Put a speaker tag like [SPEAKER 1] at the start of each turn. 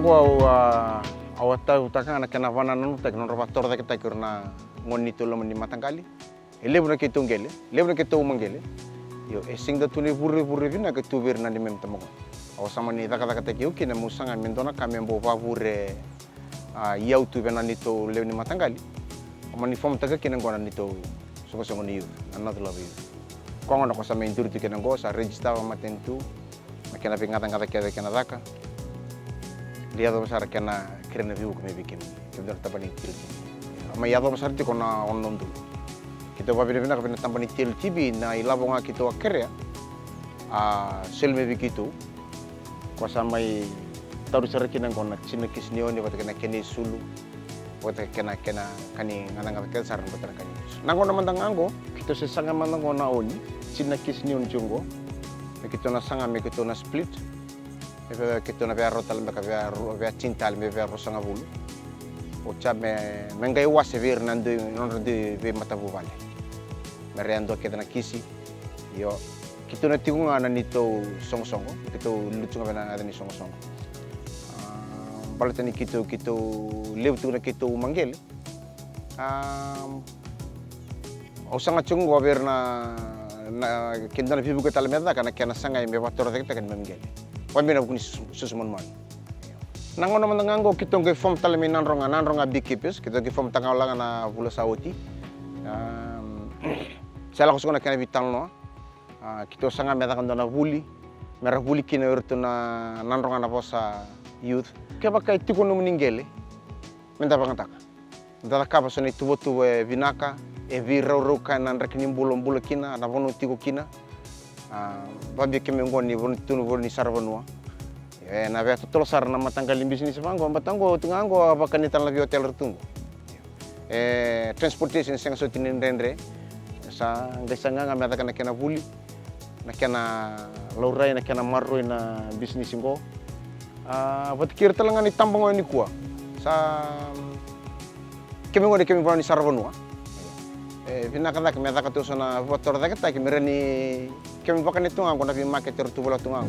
[SPEAKER 1] Nango awata utaka na kena vana nanu tak non roba torda kita kurna ngoni tulo mani matangali. Elebra ke tungele, lebra ke mangele. Yo sing da tuni burri vina ke tu ver na di mem tamo. Aw sama ni taka te ki na musanga mendona kamembo vavure yau tu vena nito levni matangali. Mani fom taka kena ngona nito songo ni another love you. Kongo na ko sa main turti kena go sa register matentu. Kena ngata kena daka. Dia do besar kena kirena viu kami bikin kita tapani til ama ya do besar ti kona onnondu kita babire vina kapena tampani til tibi na ilabonga kito akerya selme bikitu ko samai taru sar kina kona china kisnioni bata kena keni sulu bata kena kani ngana kena saran bata kani nango namandang ango kito sesanga mandango na oni china kisnion jungo kito na sanga me kito na split kita na via rotal me via cintal me via rosanga bulu o chame mengai wase vir nando non de ve matabu vale mereando kita na kisi yo kita na tingunga na nito song kita lutunga na ada ni song balatani kita lewtu na kita mangel o sanga chungo ver na kinda na vibu ka talameda kana kana sanga me wator kita kan mangel Pambina kuni susuman man. Nango naman nangango kitong ke form talami nanronga bikipis kita ke form tangaw na vula sauti. Sala ko sukona kana vital no. Kito sanga meta kan na vuli. Mera vuli kina urtu na nanronga na posa youth. Kaya kay tiko no meningele. Menta pangantaka. Dala kapa soni tubo vinaka e virau kana reknim bulom kina na vono tiko kina. Babi kemi ngoni voni sarvanua na vea tolo sar na matangali business bango matango tingango abakan itan lagi hotel retungo transportation sing so tinin rendre sa ngasanga ngamata kana kena vuli na kena laurai na kena marroi na business ngo vat kir talangan itambango ni kuwa sa kemi ngoni kemi voni sarvanua vinaka meta ka tusona votor da kita kimirani kemi bakane tunga ko na vi market tu bola tunga